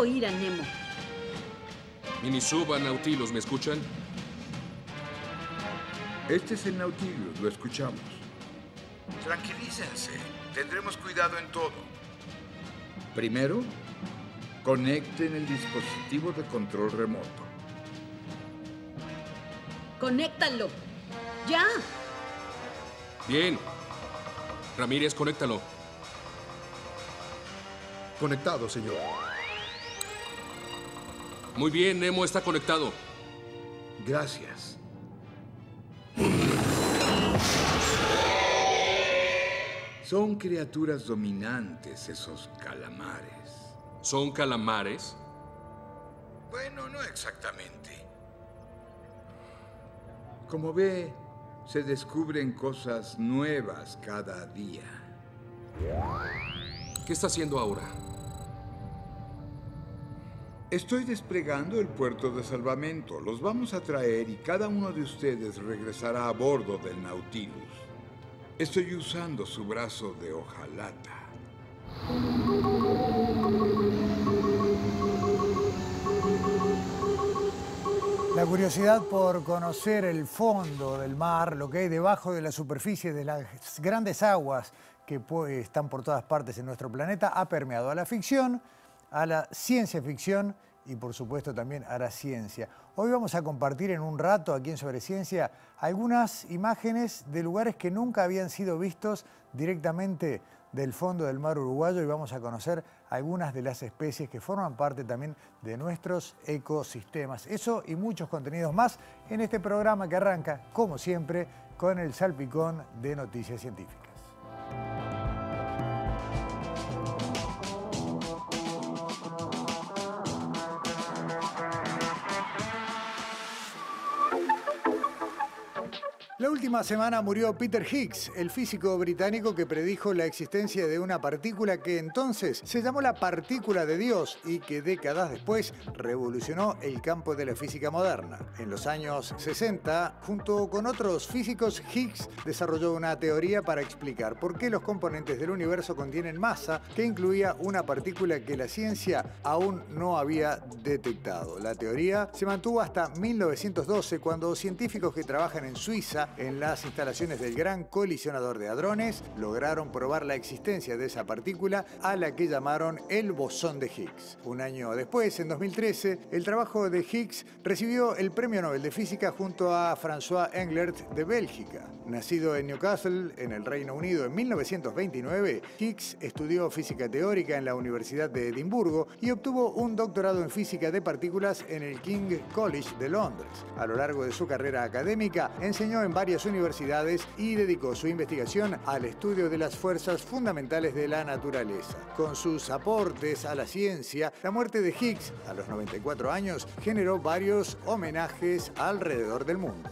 oír a Nemo. Minisuba, Nautilus, ¿me escuchan? Este es el Nautilus, lo escuchamos. Tranquilícense, tendremos cuidado en todo. Primero, conecten el dispositivo de control remoto. ¡Conéctalo! ¡Ya! Bien. Ramírez, conéctalo. Conectado, señor. Muy bien, Nemo está conectado. Gracias. Son criaturas dominantes esos calamares. ¿Son calamares? Bueno, no exactamente. Como ve, se descubren cosas nuevas cada día. ¿Qué está haciendo ahora? Estoy desplegando el puerto de salvamento. Los vamos a traer y cada uno de ustedes regresará a bordo del Nautilus. Estoy usando su brazo de hojalata. La curiosidad por conocer el fondo del mar, lo que hay debajo de la superficie de las grandes aguas que están por todas partes en nuestro planeta, ha permeado a la ficción, a la ciencia ficción y por supuesto también a la ciencia. Hoy vamos a compartir en un rato aquí en Sobre Ciencia algunas imágenes de lugares que nunca habían sido vistos directamente del fondo del mar uruguayo y vamos a conocer algunas de las especies que forman parte también de nuestros ecosistemas. Eso y muchos contenidos más en este programa que arranca, como siempre, con el salpicón de noticias científicas. La última semana murió Peter Higgs, el físico británico que predijo la existencia de una partícula que entonces se llamó la partícula de Dios y que décadas después revolucionó el campo de la física moderna. En los años 60, junto con otros físicos, Higgs desarrolló una teoría para explicar por qué los componentes del universo contienen masa que incluía una partícula que la ciencia aún no había detectado. La teoría se mantuvo hasta 1912, cuando científicos que trabajan en Suiza en las instalaciones del Gran Colisionador de Hadrones lograron probar la existencia de esa partícula a la que llamaron el bosón de Higgs. Un año después, en 2013, el trabajo de Higgs recibió el Premio Nobel de Física junto a François Englert de Bélgica. Nacido en Newcastle, en el Reino Unido, en 1929, Higgs estudió física teórica en la Universidad de Edimburgo y obtuvo un doctorado en física de partículas en el King's College de Londres. A lo largo de su carrera académica, enseñó en varias universidades y dedicó su investigación al estudio de las fuerzas fundamentales de la naturaleza. Con sus aportes a la ciencia, la muerte de Higgs a los 94 años generó varios homenajes alrededor del mundo.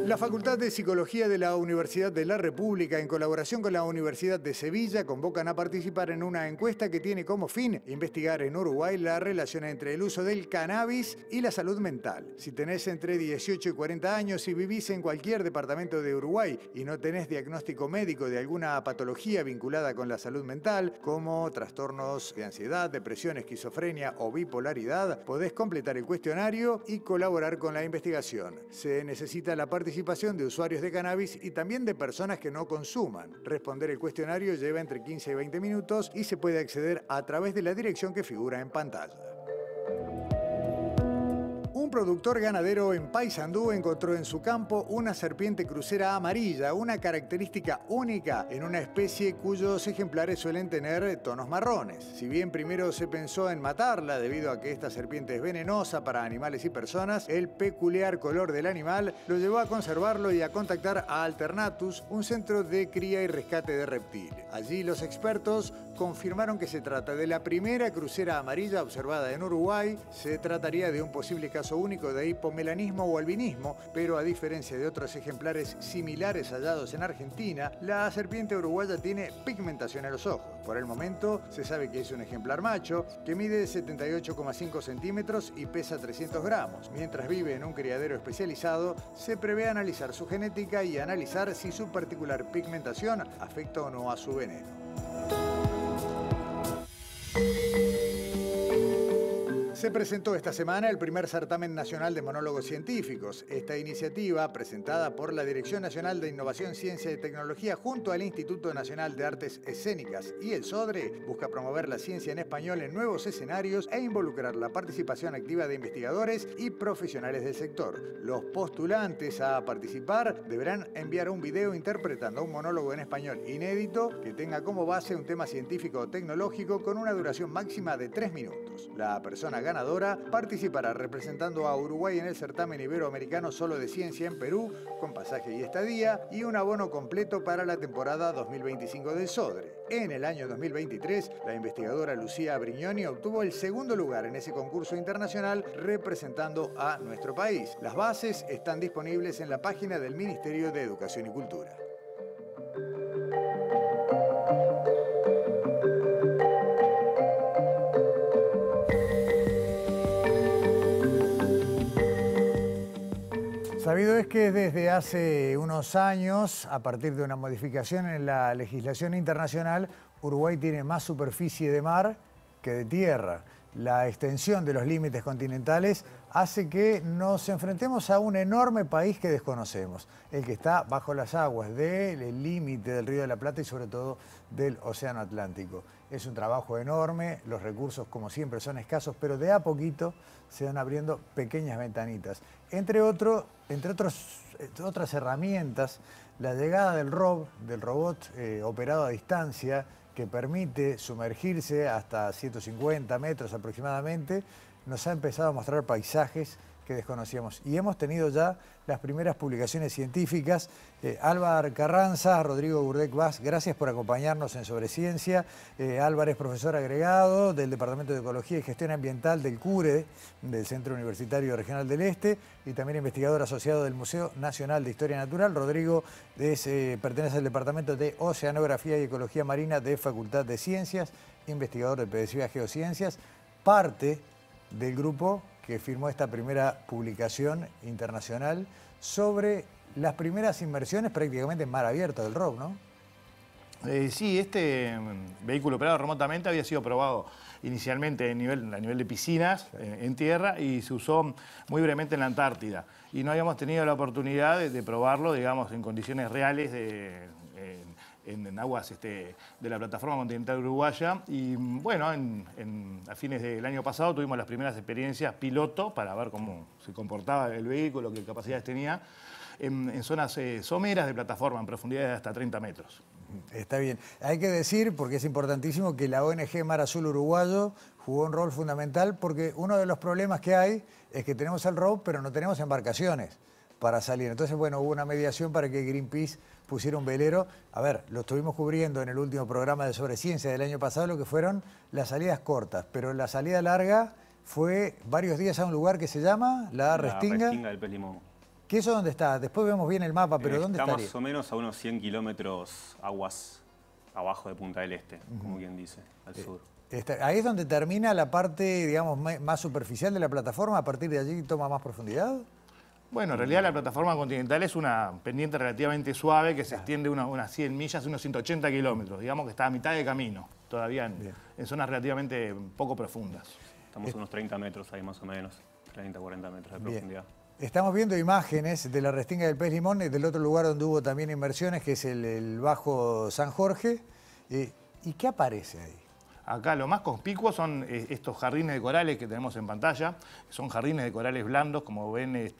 La Facultad de Psicología de la Universidad de la República, en colaboración con la Universidad de Sevilla, convocan a participar en una encuesta que tiene como fin investigar en Uruguay la relación entre el uso del cannabis y la salud mental. Si tenés entre 18 y 40 años y vivís en cualquier departamento de Uruguay y no tenés diagnóstico médico de alguna patología vinculada con la salud mental, como trastornos de ansiedad, depresión, esquizofrenia o bipolaridad, podés completar el cuestionario y colaborar con la investigación. Se necesita la participación de usuarios de cannabis y también de personas que no consuman. Responder el cuestionario lleva entre 15 y 20 minutos y se puede acceder a través de la dirección que figura en pantalla. Un productor ganadero en Paysandú encontró en su campo una serpiente crucera amarilla, una característica única en una especie cuyos ejemplares suelen tener tonos marrones. Si bien primero se pensó en matarla debido a que esta serpiente es venenosa para animales y personas, el peculiar color del animal lo llevó a conservarlo y a contactar a Alternatus, un centro de cría y rescate de reptiles. Allí los expertos confirmaron que se trata de la primera crucera amarilla observada en Uruguay. Se trataría de un posible caso único de hipomelanismo o albinismo, pero a diferencia de otros ejemplares similares hallados en Argentina, la serpiente uruguaya tiene pigmentación en los ojos. Por el momento se sabe que es un ejemplar macho, que mide 78,5 centímetros y pesa 300 gramos. Mientras vive en un criadero especializado, se prevé analizar su genética y analizar si su particular pigmentación afecta o no a su veneno. Se presentó esta semana el primer certamen nacional de monólogos científicos. Esta iniciativa, presentada por la Dirección Nacional de Innovación, Ciencia y Tecnología junto al Instituto Nacional de Artes Escénicas y el SODRE, busca promover la ciencia en español en nuevos escenarios e involucrar la participación activa de investigadores y profesionales del sector. Los postulantes a participar deberán enviar un video interpretando un monólogo en español inédito que tenga como base un tema científico o tecnológico con una duración máxima de 3 minutos. La persona ganadora participará representando a Uruguay en el certamen iberoamericano solo de ciencia en Perú, con pasaje y estadía y un abono completo para la temporada 2025 del SODRE. En el año 2023, la investigadora Lucía Brignoni obtuvo el segundo lugar en ese concurso internacional representando a nuestro país. Las bases están disponibles en la página del Ministerio de Educación y Cultura. Sabido es que desde hace unos años, a partir de una modificación en la legislación internacional, Uruguay tiene más superficie de mar que de tierra. La extensión de los límites continentales hace que nos enfrentemos a un enorme país que desconocemos, el que está bajo las aguas del límite del Río de la Plata y sobre todo del Océano Atlántico. Es un trabajo enorme, los recursos como siempre son escasos, pero de a poquito se van abriendo pequeñas ventanitas. Entre otras herramientas, la llegada del ROV, del robot operado a distancia, que permite sumergirse hasta 150 metros aproximadamente, nos ha empezado a mostrar paisajes que desconocíamos. Y hemos tenido ya las primeras publicaciones científicas. Álvar Carranza, Rodrigo Burdek Vaz, gracias por acompañarnos en Sobre Ciencia. Álvar es profesor agregado del Departamento de Ecología y Gestión Ambiental del CURE, del Centro Universitario Regional del Este, y también investigador asociado del Museo Nacional de Historia Natural. Rodrigo pertenece al Departamento de Oceanografía y Ecología Marina de Facultad de Ciencias, investigador de PDCA Geociencias, parte del grupo que firmó esta primera publicación internacional sobre las primeras inmersiones prácticamente en mar abierto del ROV, ¿no? Sí, este vehículo operado remotamente había sido probado inicialmente a nivel de piscinas, en tierra, y se usó muy brevemente en la Antártida. Y no habíamos tenido la oportunidad de probarlo, digamos, en condiciones reales en aguas de la plataforma continental uruguaya. Y bueno, a fines del año pasado tuvimos las primeras experiencias piloto para ver cómo se comportaba el vehículo, qué capacidades tenía, en zonas someras de plataforma, en profundidades de hasta 30 metros. Está bien. Hay que decir, porque es importantísimo, que la ONG Mar Azul Uruguayo jugó un rol fundamental, porque uno de los problemas que hay es que tenemos el ROV, pero no tenemos embarcaciones para salir. Entonces, bueno, hubo una mediación para que Greenpeace pusiera un velero. A ver, lo estuvimos cubriendo en el último programa de Sobre Ciencia del año pasado, lo que fueron las salidas cortas, pero la salida larga fue varios días a un lugar que se llama La Restinga. La Restinga del Pez Limón. ¿Qué eso dónde está? Después vemos bien el mapa, pero ¿dónde está? Está más o menos a unos 100 kilómetros aguas abajo de Punta del Este, como quien dice, al sur. Ahí es donde termina la parte, digamos, más superficial de la plataforma. ¿A partir de allí toma más profundidad? Bueno, en realidad la plataforma continental es una pendiente relativamente suave que se extiende unas 100 millas, unos 180 kilómetros. Digamos que está a mitad de camino, todavía en zonas relativamente poco profundas. Estamos a unos 30 metros ahí más o menos, 30, 40 metros de profundidad. Estamos viendo imágenes de la Restinga del Pez Limón y del otro lugar donde hubo también inmersiones, que es el Bajo San Jorge. ¿Y qué aparece ahí? Acá lo más conspicuo son estos jardines de corales que tenemos en pantalla. Son jardines de corales blandos, como ven,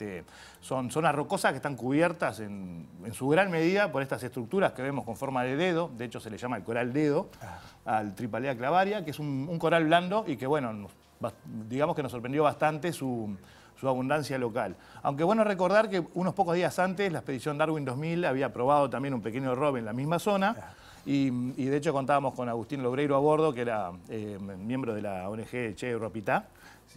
son zonas rocosas que están cubiertas en su gran medida por estas estructuras que vemos con forma de dedo. De hecho, se le llama el coral dedo al Tripalea clavaria, que es un coral blando y que, bueno, digamos que nos sorprendió bastante su abundancia local. Aunque bueno recordar que unos pocos días antes la expedición Darwin 2000 había probado también un pequeño ROV en la misma zona. Y de hecho contábamos con Agustín Lobreiro a bordo, que era miembro de la ONG Che Ropitá,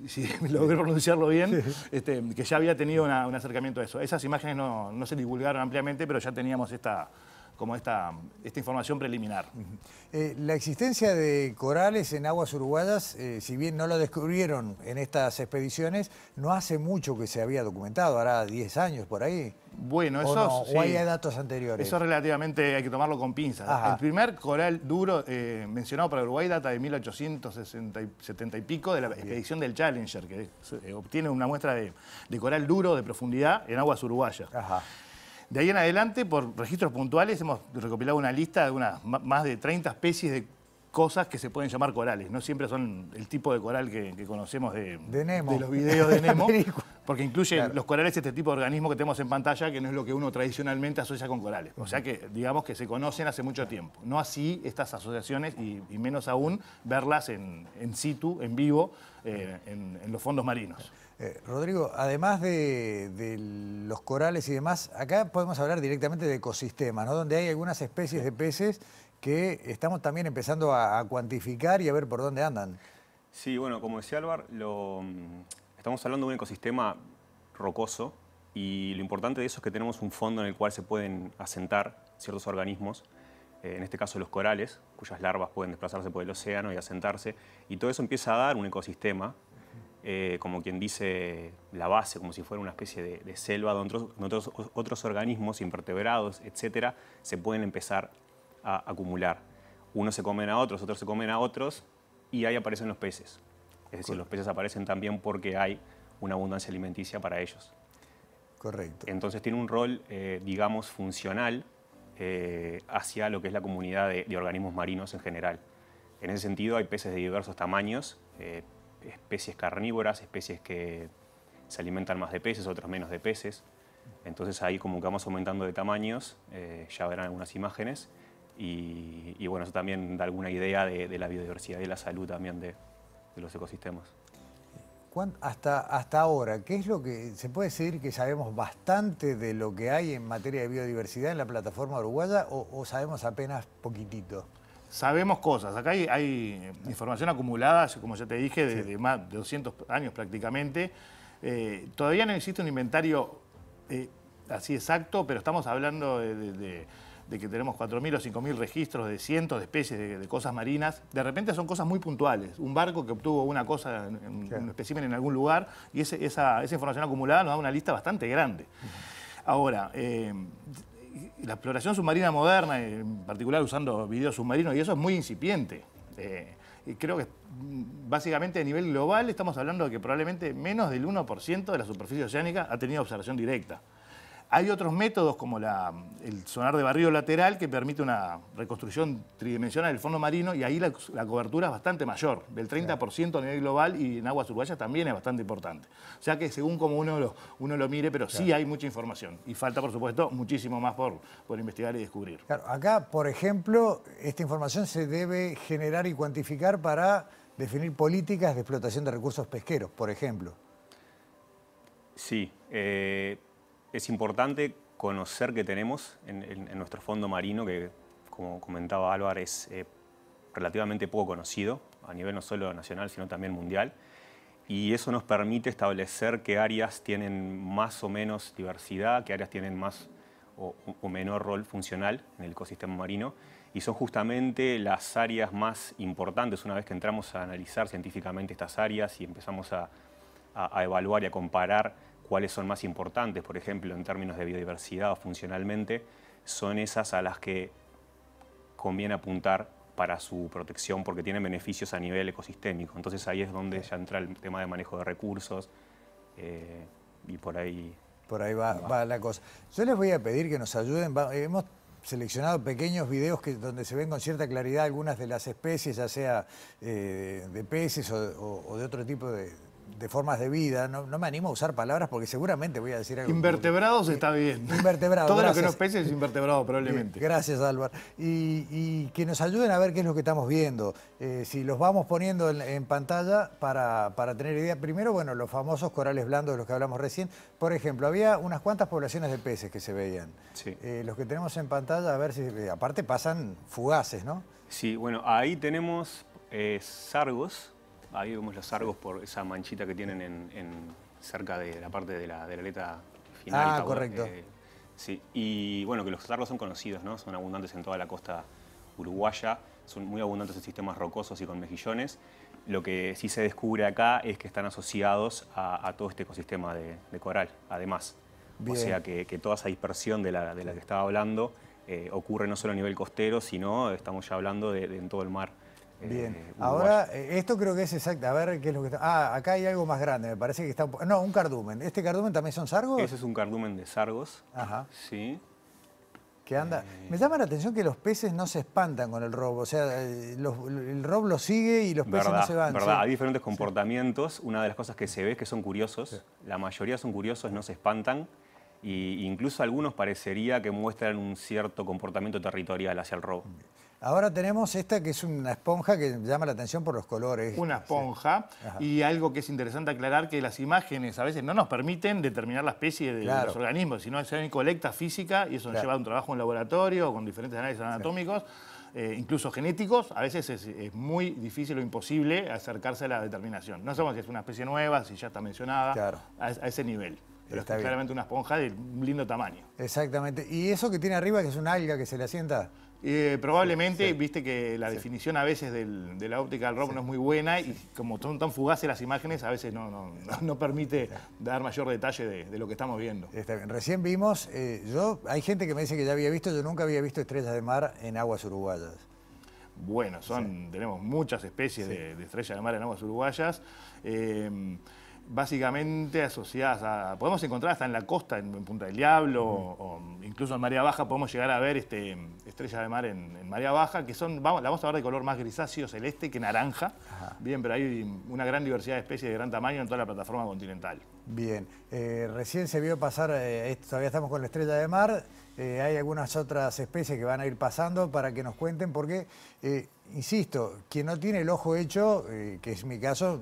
si logré pronunciarlo bien, que ya había tenido un acercamiento a eso. Esas imágenes no se divulgaron ampliamente, pero ya teníamos esta como esta información preliminar. La existencia de corales en aguas uruguayas, si bien no lo descubrieron en estas expediciones, no hace mucho que se había documentado, hará 10 años por ahí. Bueno, ¿O eso no? sí. ¿O hay datos anteriores? Eso relativamente hay que tomarlo con pinzas. Ajá. El primer coral duro mencionado para Uruguay data de 1870 y pico, de la expedición del Challenger, que obtiene una muestra de coral duro de profundidad en aguas uruguayas. Ajá. De ahí en adelante, por registros puntuales, hemos recopilado una lista de más de 30 especies de cosas que se pueden llamar corales. No siempre son el tipo de coral que conocemos de Nemo. de los videos de Nemo, Película. porque incluye Claro. los corales este tipo de organismo que tenemos en pantalla, que no es lo que uno tradicionalmente asocia con corales. O sea que, digamos que se conocen hace mucho tiempo. No así estas asociaciones, y menos aún verlas en situ, en vivo, en los fondos marinos. Rodrigo, además de los corales y demás, acá podemos hablar directamente de ecosistemas, ¿no? Donde hay algunas especies de peces que estamos también empezando a cuantificar y a ver por dónde andan. Sí, bueno, como decía Álvaro, estamos hablando de un ecosistema rocoso y lo importante de eso es que tenemos un fondo en el cual se pueden asentar ciertos organismos, en este caso los corales, cuyas larvas pueden desplazarse por el océano y asentarse, y todo eso empieza a dar un ecosistema, como quien dice, la base, como si fuera una especie de selva donde otros organismos, invertebrados, etcétera, se pueden empezar a acumular. Unos se comen a otros se comen a otros, y ahí aparecen los peces. Es decir, los peces aparecen también porque hay una abundancia alimenticia para ellos. Correcto. Entonces tiene un rol, digamos, funcional hacia lo que es la comunidad de organismos marinos en general. En ese sentido hay peces de diversos tamaños, especies carnívoras, especies que se alimentan más de peces, otras menos de peces. Entonces ahí como que vamos aumentando de tamaños, ya verán algunas imágenes, y bueno, eso también da alguna idea de la biodiversidad y la salud también de los ecosistemas. Hasta ahora, ¿qué es lo que se puede decir que sabemos bastante de lo que hay en materia de biodiversidad en la plataforma uruguaya o sabemos apenas poquitito? Sabemos cosas. Acá hay información acumulada, como ya te dije, de más de 200 años prácticamente. Todavía no existe un inventario así exacto, pero estamos hablando de que tenemos 4.000 o 5.000 registros de cientos de especies de cosas marinas. De repente son cosas muy puntuales. Un barco que obtuvo una cosa, un espécimen en algún lugar, y esa información acumulada nos da una lista bastante grande. Ahora, la exploración submarina moderna, en particular usando videos submarinos, y eso es muy incipiente. Y creo que básicamente a nivel global estamos hablando de que probablemente menos del 1% de la superficie oceánica ha tenido observación directa. Hay otros métodos como el sonar de barrido lateral que permite una reconstrucción tridimensional del fondo marino, y ahí la cobertura es bastante mayor, del 30% a nivel global, y en aguas uruguayas también es bastante importante. O sea que según como uno lo mire, pero sí hay mucha información y falta, por supuesto, muchísimo más por investigar y descubrir. Claro, acá, por ejemplo, esta información se debe generar y cuantificar para definir políticas de explotación de recursos pesqueros, por ejemplo. Sí, es importante conocer que tenemos en nuestro fondo marino, que como comentaba Álvaro, es relativamente poco conocido, a nivel no solo nacional, sino también mundial. Y eso nos permite establecer qué áreas tienen más o menos diversidad, qué áreas tienen más o menor rol funcional en el ecosistema marino. Y son justamente las áreas más importantes una vez que entramos a analizar científicamente estas áreas y empezamos a evaluar y a comparar cuáles son más importantes, por ejemplo, en términos de biodiversidad o funcionalmente, son esas a las que conviene apuntar para su protección porque tienen beneficios a nivel ecosistémico. Entonces ahí es donde ya entra el tema de manejo de recursos y por ahí... Por ahí va la cosa. Yo les voy a pedir que nos ayuden. Hemos seleccionado pequeños videos donde se ven con cierta claridad algunas de las especies, ya sea de peces o de otro tipo de formas de vida. No me animo a usar palabras porque seguramente voy a decir algo. Invertebrados está bien. Invertebrados. Todo lo que no es peces es invertebrado probablemente. Gracias, Álvaro. Y que nos ayuden a ver qué es lo que estamos viendo. Si los vamos poniendo en pantalla para tener idea. Primero, bueno, los famosos corales blandos de los que hablamos recién. Por ejemplo, había unas cuantas poblaciones de peces que se veían. Sí. Los que tenemos en pantalla, a ver si... aparte pasan fugaces, ¿no? Sí, bueno, ahí tenemos sargos. Ahí vemos los sargos por esa manchita que tienen cerca de la parte de la aleta final. Ah, correcto. Sí, y bueno, que los sargos son conocidos, ¿no? Son abundantes en toda la costa uruguaya, son muy abundantes en sistemas rocosos y con mejillones. Lo que sí se descubre acá es que están asociados a todo este ecosistema de coral, además. Bien. O sea que toda esa dispersión de la que estaba hablando ocurre no solo a nivel costero, sino estamos ya hablando de en todo el mar. Bien. Uruguayo. Ahora, esto creo que es exacto. A ver qué es lo que está. Ah, acá hay algo más grande, me parece que está. No, un cardumen. ¿Este cardumen también son sargos? Ese es un cardumen de sargos. Ajá. Sí. Que anda. Me llama la atención que los peces no se espantan con el robo. O sea, el robo lo sigue y los peces no se van. Verdad, Sí. hay diferentes comportamientos. Una de las cosas que se ve es que son curiosos. Sí. La mayoría son curiosos, no se espantan. Y incluso algunos parecería que muestran un cierto comportamiento territorial hacia el robo. Ahora tenemos esta que es una esponja que llama la atención por los colores. Una esponja. Ajá. Y algo que es interesante aclarar, que las imágenes a veces no nos permiten determinar la especie de Claro. los organismos, sino que se ven colecta física y eso nos Claro. lleva a un trabajo en laboratorio con diferentes análisis anatómicos, incluso genéticos. A veces es muy difícil o imposible acercarse a la determinación. No sabemos si es una especie nueva, si ya está mencionada, Claro. a ese nivel. Pero Está es bien. claramente una esponja de un lindo tamaño. Exactamente. ¿Y eso que tiene arriba, que es una alga que se le asienta? Probablemente, Sí. viste que la definición a veces de la óptica del robo no es muy buena y como son tan fugaces las imágenes, a veces no permite dar mayor detalle de lo que estamos viendo. Está bien. Recién vimos, hay gente que me dice que ya había visto, yo nunca había visto estrellas de mar en aguas uruguayas. Bueno, tenemos muchas especies de estrellas de mar en aguas uruguayas. Básicamente asociadas a... Podemos encontrar hasta en la costa, en Punta del Diablo, o incluso en Marea Baja podemos llegar a ver estrellas de mar en Marea Baja, que son, la vamos a ver de color más grisáceo celeste que naranja. Bien, pero hay una gran diversidad de especies de gran tamaño en toda la plataforma continental. Bien. Recién se vio pasar, todavía estamos con la estrella de mar, hay algunas otras especies que van a ir pasando para que nos cuenten, porque, insisto, quien no tiene el ojo hecho, que es mi caso,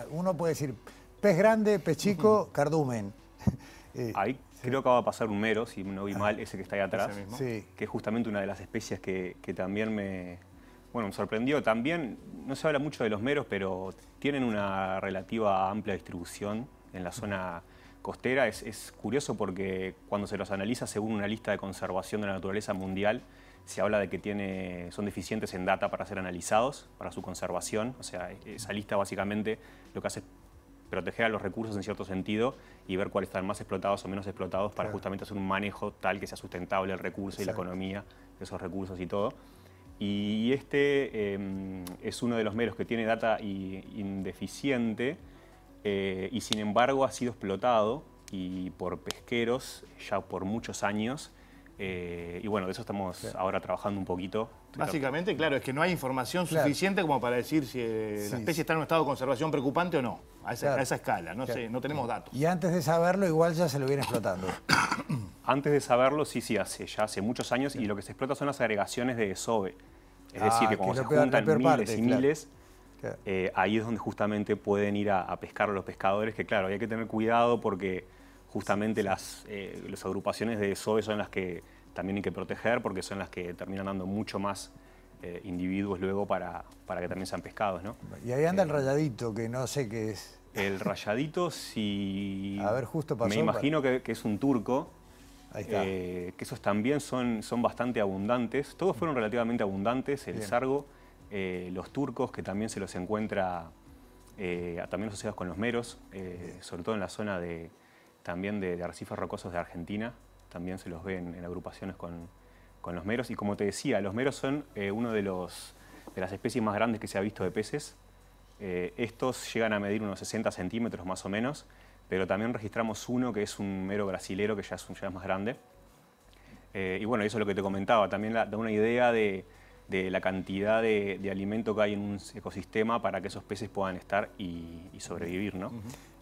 uno puede decir pez grande, pez chico, cardumen. Ahí creo que va a pasar un mero, si no vi mal, ese que está ahí atrás, Ese mismo. Sí. que es justamente una de las especies que también me sorprendió. También no se habla mucho de los meros, pero tienen una relativa amplia distribución en la zona costera. Es curioso porque cuando se los analiza según una lista de conservación de la naturaleza mundial, se habla de que son deficientes en data para ser analizados, para su conservación. O sea, esa lista básicamente lo que hace es proteger a los recursos en cierto sentido y ver cuáles están más explotados o menos explotados para justamente hacer un manejo tal que sea sustentable el recurso y la economía de esos recursos y todo. Y este es uno de los meros que tiene data indeficiente y sin embargo ha sido explotado y por pesqueros ya por muchos años. Y bueno, de eso estamos ahora trabajando un poquito. Básicamente, claro, es que no hay información Claro. suficiente como para decir si la especie está en un estado de conservación preocupante o no, a esa escala, no Claro. sé, no tenemos datos. Y antes de saberlo, igual ya se lo viene explotando. Antes de saberlo, sí, hace muchos años y lo que se explota son las agregaciones de desove. Es decir, que cuando se juntan miles y miles, Claro. ahí es donde justamente pueden ir a pescar a los pescadores, que claro, hay que tener cuidado porque justamente las agrupaciones de desove son las que también hay que proteger porque son las que terminan dando mucho más individuos luego para que también sean pescados, ¿no? Y ahí anda el rayadito, que no sé qué es. El rayadito, si A ver, justo pasó. me imagino que es un turco. Ahí está. Que esos también son bastante abundantes. Todos fueron relativamente abundantes, el Bien. sargo, los turcos, que también se los encuentra también asociados con los meros, sobre todo en la zona también de arrecifes rocosos de Argentina, también se los ve en agrupaciones con los meros. Y como te decía, los meros son uno de las especies más grandes que se ha visto de peces. Estos llegan a medir unos 60 centímetros más o menos, pero también registramos uno que es un mero brasilero, que ya es más grande. Y bueno, eso es lo que te comentaba, también da una idea de la cantidad de alimento que hay en un ecosistema para que esos peces puedan estar y sobrevivir, ¿no?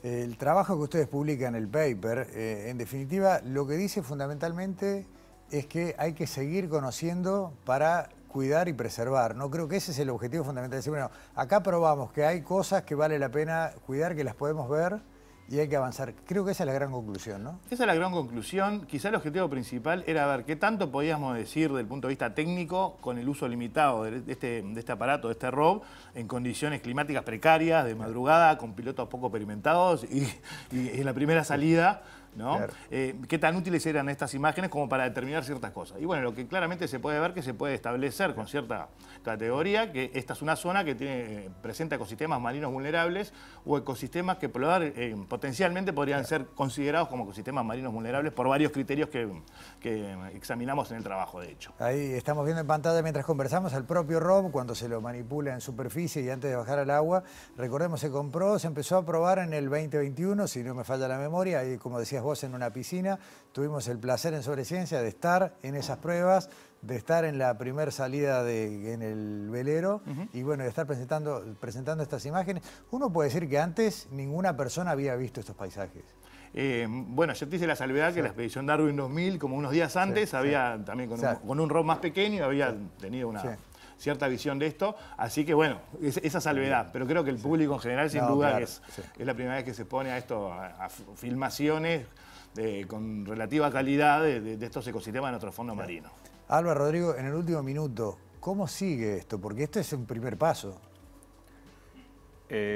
El trabajo que ustedes publican en el paper, en definitiva, lo que dice fundamentalmente es que hay que seguir conociendo para cuidar y preservar. No creo que ese es el objetivo fundamental. Decir, bueno, acá probamos que hay cosas que vale la pena cuidar, que las podemos ver y hay que avanzar. Creo que esa es la gran conclusión, ¿no? Esa es la gran conclusión. Quizá el objetivo principal era ver qué tanto podíamos decir desde el punto de vista técnico con el uso limitado de este aparato, de este ROV, en condiciones climáticas precarias, de madrugada, con pilotos poco experimentados y en la primera salida ¿no? Claro. ¿Qué tan útiles eran estas imágenes como para determinar ciertas cosas? Y bueno, lo que claramente se puede ver que se puede establecer con cierta categoría que esta es una zona que presenta ecosistemas marinos vulnerables o ecosistemas que potencialmente podrían ser considerados como ecosistemas marinos vulnerables por varios criterios que examinamos en el trabajo, de hecho. Ahí estamos viendo en pantalla mientras conversamos al propio Rob cuando se lo manipula en superficie y antes de bajar al agua. Recordemos, se empezó a probar en el 2021, si no me falla la memoria, y como decías vos, en una piscina. Tuvimos el placer en Sobreciencia de estar en esas pruebas, de estar en la primera salida en el velero y bueno, de estar presentando estas imágenes. Uno puede decir que antes ninguna persona había visto estos paisajes. Bueno, yo te hice la salvedad que la expedición Darwin 2000, como unos días antes, había también con un ROV más pequeño, había tenido una cierta visión de esto. Así que bueno, esa salvedad. Pero creo que el público en general, sin duda, claro, es la primera vez que se pone a esto, a filmaciones con relativa calidad de estos ecosistemas de nuestro fondo marino. Alba, Rodrigo, en el último minuto, ¿cómo sigue esto? Porque este es un primer paso.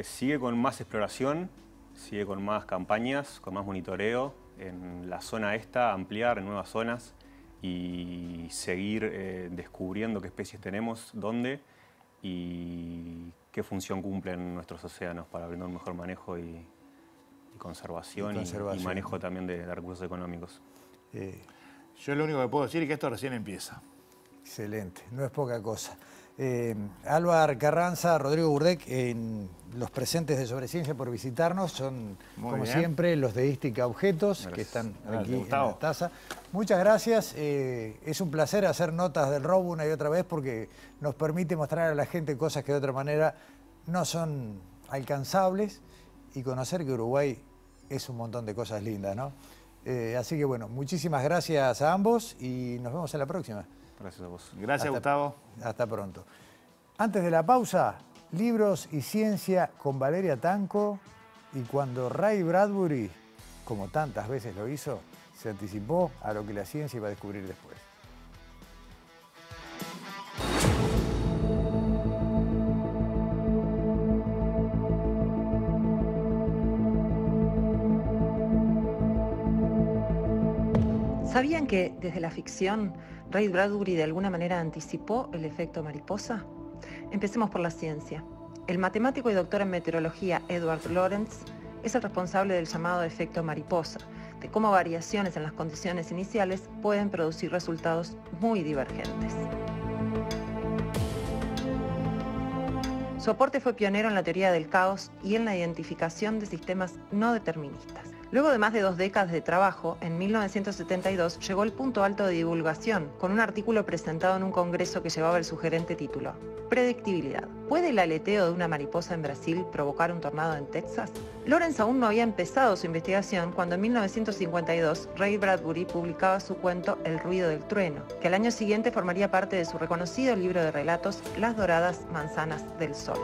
Sigue con más exploración, sigue con más campañas, con más monitoreo. En la zona esta, ampliar en nuevas zonas y seguir descubriendo qué especies tenemos, dónde y qué función cumplen nuestros océanos para brindar un mejor manejo y conservación y manejo también de recursos económicos. Yo lo único que puedo decir es que esto recién empieza. Excelente, no es poca cosa. Álvar Carranza, Rodrigo Burdek, los presentes de Sobreciencia por visitarnos son, como siempre, los de Ística Objetos, que están aquí en la taza. Muchas gracias. Es un placer hacer notas del ROV una y otra vez porque nos permite mostrar a la gente cosas que de otra manera no son alcanzables y conocer que Uruguay es un montón de cosas lindas, ¿no? Así que bueno, muchísimas gracias a ambos y nos vemos en la próxima. Gracias a vos. Gracias, Gustavo. Hasta pronto. Antes de la pausa, libros y ciencia con Valeria Tanco y cuando Ray Bradbury, como tantas veces lo hizo, se anticipó a lo que la ciencia iba a descubrir después. ¿Sabían que desde la ficción Ray Bradbury de alguna manera anticipó el efecto mariposa? Empecemos por la ciencia. El matemático y doctor en meteorología Edward Lorenz es el responsable del llamado efecto mariposa, de cómo variaciones en las condiciones iniciales pueden producir resultados muy divergentes. Su aporte fue pionero en la teoría del caos y en la identificación de sistemas no deterministas. Luego de más de 2 décadas de trabajo, en 1972 llegó el punto alto de divulgación, con un artículo presentado en un congreso que llevaba el sugerente título: Predictibilidad. ¿Puede el aleteo de una mariposa en Brasil provocar un tornado en Texas? Lorenz aún no había empezado su investigación cuando en 1952 Ray Bradbury publicaba su cuento El ruido del trueno, que al año siguiente formaría parte de su reconocido libro de relatos Las doradas manzanas del sol.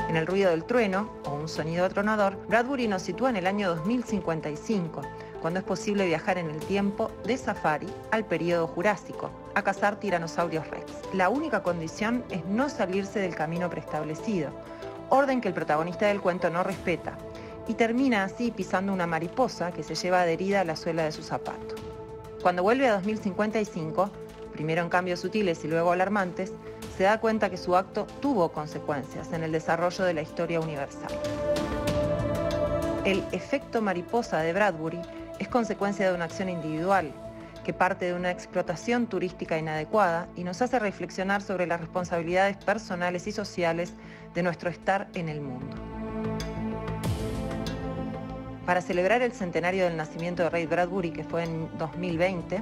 En El ruido del trueno, o Un sonido atronador, Bradbury nos sitúa en el año 2055, cuando es posible viajar en el tiempo de safari al período Jurásico, a cazar tiranosaurios rex. La única condición es no salirse del camino preestablecido, orden que el protagonista del cuento no respeta, y termina así pisando una mariposa que se lleva adherida a la suela de su zapato. Cuando vuelve a 2055, primero en cambios sutiles y luego alarmantes, se da cuenta que su acto tuvo consecuencias en el desarrollo de la historia universal. El efecto mariposa de Bradbury es consecuencia de una acción individual, que parte de una explotación turística inadecuada y nos hace reflexionar sobre las responsabilidades personales y sociales de nuestro estar en el mundo. Para celebrar el centenario del nacimiento de Ray Bradbury, que fue en 2020,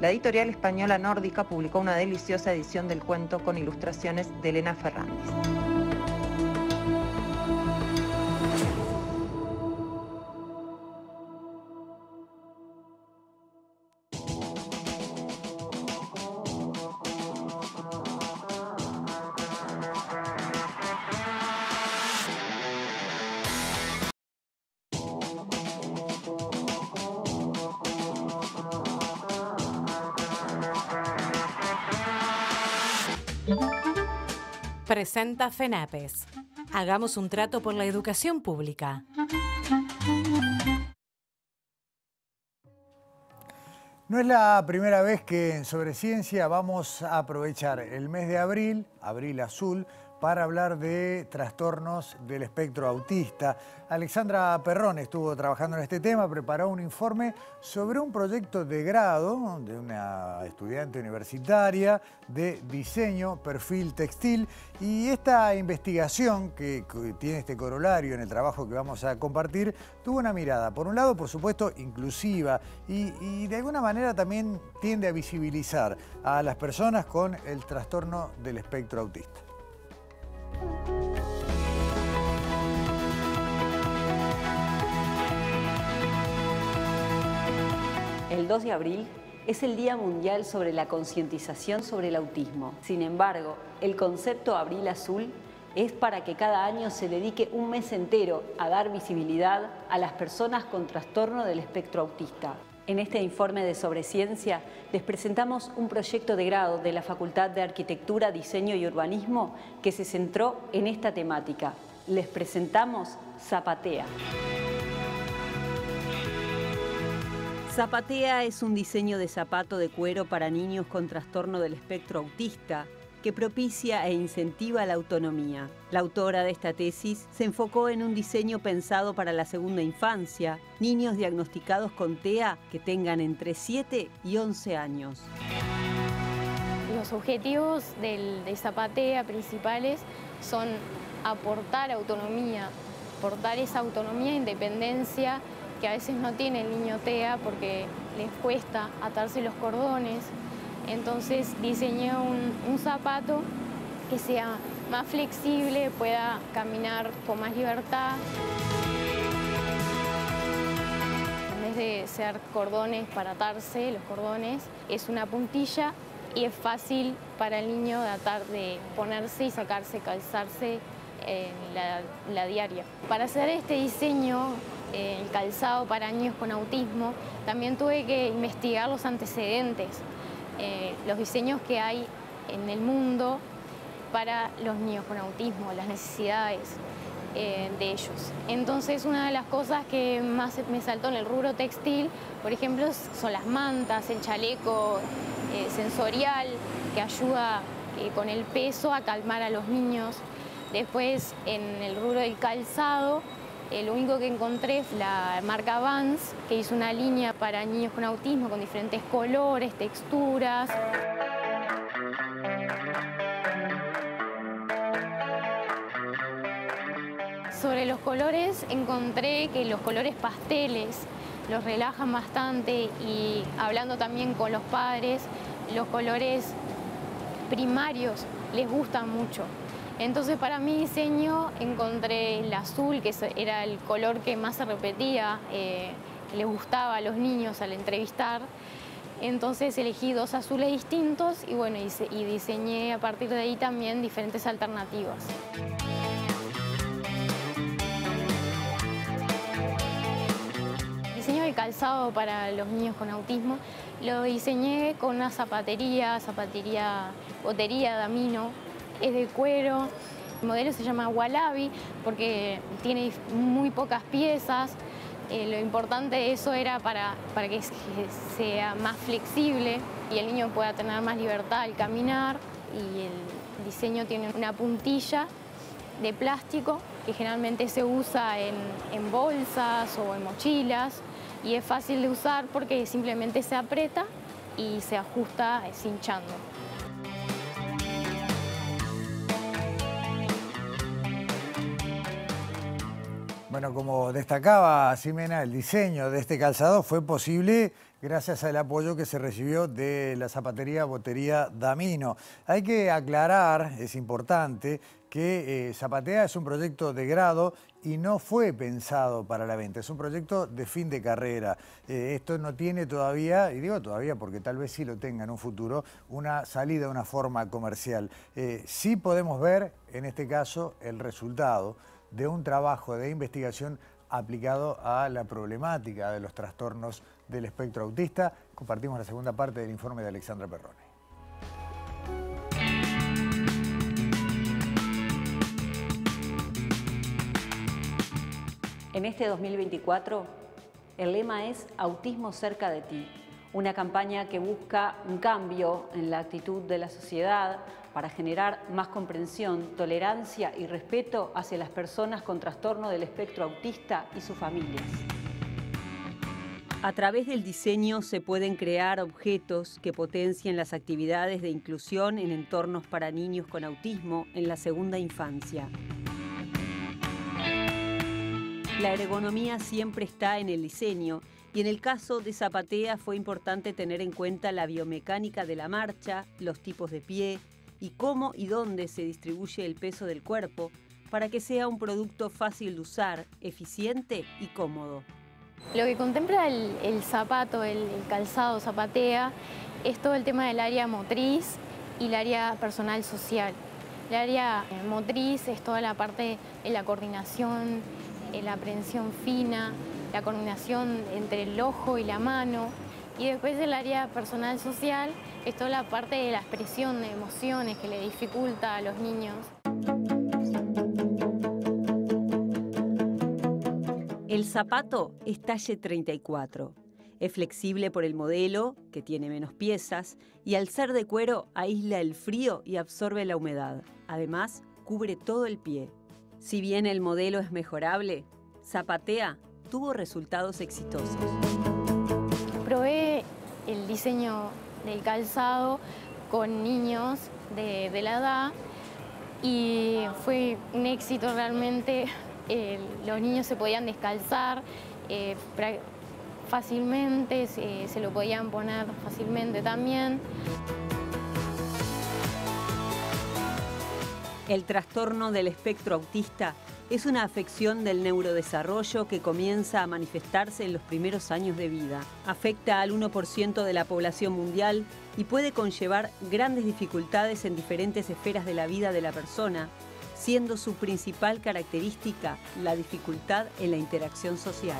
la editorial española Nórdica publicó una deliciosa edición del cuento con ilustraciones de Elena Ferrandis. Presenta FENAPES. Hagamos un trato por la educación pública. No es la primera vez que en Sobreciencia vamos a aprovechar el mes de abril, abril azul, para hablar de trastornos del espectro autista. Alexandra Perrón estuvo trabajando en este tema, preparó un informe sobre un proyecto de grado de una estudiante universitaria de diseño, perfil textil, y esta investigación que tiene este corolario en el trabajo que vamos a compartir, tuvo una mirada, por un lado, por supuesto, inclusiva y de alguna manera también tiende a visibilizar a las personas con el trastorno del espectro autista. El 2 de abril es el Día Mundial sobre la concientización sobre el autismo. Sin embargo, el concepto Abril Azul es para que cada año se dedique un mes entero a dar visibilidad a las personas con trastorno del espectro autista. En este informe de Sobreciencia les presentamos un proyecto de grado de la Facultad de Arquitectura, Diseño y Urbanismo que se centró en esta temática. Les presentamos Zapatea. Zapatea es un diseño de zapato de cuero para niños con trastorno del espectro autista que propicia e incentiva la autonomía. La autora de esta tesis se enfocó en un diseño pensado para la segunda infancia, niños diagnosticados con TEA que tengan entre 7 y 11 años. Los objetivos de Zapatea principales son aportar autonomía, aportar esa autonomía e independencia que a veces no tiene el niño TEA porque les cuesta atarse los cordones. Entonces diseñé un zapato que sea más flexible, pueda caminar con más libertad. En vez de ser cordones para atarse, los cordones, es una puntilla y es fácil para el niño de ponerse y sacarse, calzarse en la diaria. Para hacer este diseño, el calzado para niños con autismo, también tuve que investigar los antecedentes. Los diseños que hay en el mundo para los niños con autismo, las necesidades de ellos. Entonces, una de las cosas que más me saltó en el rubro textil, por ejemplo, son las mantas, el chaleco sensorial que ayuda con el peso a calmar a los niños. Después, en el rubro del calzado, lo único que encontré es la marca Vans, que hizo una línea para niños con autismo con diferentes colores, texturas. Sobre los colores, encontré que los colores pasteles los relajan bastante y hablando también con los padres, los colores primarios les gustan mucho. Entonces para mi diseño encontré el azul, que era el color que más se repetía, les gustaba a los niños al entrevistar. Entonces elegí 2 azules distintos y bueno, y diseñé a partir de ahí también diferentes alternativas. El diseño del calzado para los niños con autismo lo diseñé con una zapatería botería Damino. Es de cuero, el modelo se llama Wallaby porque tiene muy pocas piezas. Lo importante de eso era para que sea más flexible y el niño pueda tener más libertad al caminar. Y el diseño tiene una puntilla de plástico que generalmente se usa en bolsas o en mochilas y es fácil de usar porque simplemente se aprieta y se ajusta cinchando. Bueno, como destacaba Ximena, el diseño de este calzado fue posible gracias al apoyo que se recibió de la zapatería botería Damino. Hay que aclarar, es importante, que Zapatea es un proyecto de grado y no fue pensado para la venta, es un proyecto de fin de carrera. Esto no tiene todavía, y digo todavía porque tal vez sí lo tenga en un futuro, una salida, una forma comercial. Sí podemos ver, en este caso, el resultado de un trabajo de investigación aplicado a la problemática de los trastornos del espectro autista. Compartimos la segunda parte del informe de Alexandra Perrone. En este 2024, el lema es Autismo cerca de ti, una campaña que busca un cambio en la actitud de la sociedad para generar más comprensión, tolerancia y respeto hacia las personas con trastorno del espectro autista y sus familias. A través del diseño se pueden crear objetos que potencien las actividades de inclusión en entornos para niños con autismo en la segunda infancia. La ergonomía siempre está en el diseño y en el caso de Zapatea fue importante tener en cuenta la biomecánica de la marcha, los tipos de pie y cómo y dónde se distribuye el peso del cuerpo para que sea un producto fácil de usar, eficiente y cómodo. Lo que contempla el zapato, el calzado Zapatea, es todo el tema del área motriz y el área personal social. El área motriz es toda la parte de la coordinación, la aprehensión fina, la coordinación entre el ojo y la mano. Y después el área personal social es toda la parte de la expresión de emociones que le dificulta a los niños. El zapato es talle 34. Es flexible por el modelo, que tiene menos piezas, y al ser de cuero aísla el frío y absorbe la humedad. Además, cubre todo el pie. Si bien el modelo es mejorable, Zapatea tuvo resultados exitosos. Probé el diseño del calzado con niños de la edad y fue un éxito realmente. Los niños se podían descalzar fácilmente, se lo podían poner fácilmente también. El trastorno del espectro autista es una afección del neurodesarrollo que comienza a manifestarse en los primeros años de vida. Afecta al 1% de la población mundial y puede conllevar grandes dificultades en diferentes esferas de la vida de la persona, siendo su principal característica la dificultad en la interacción social.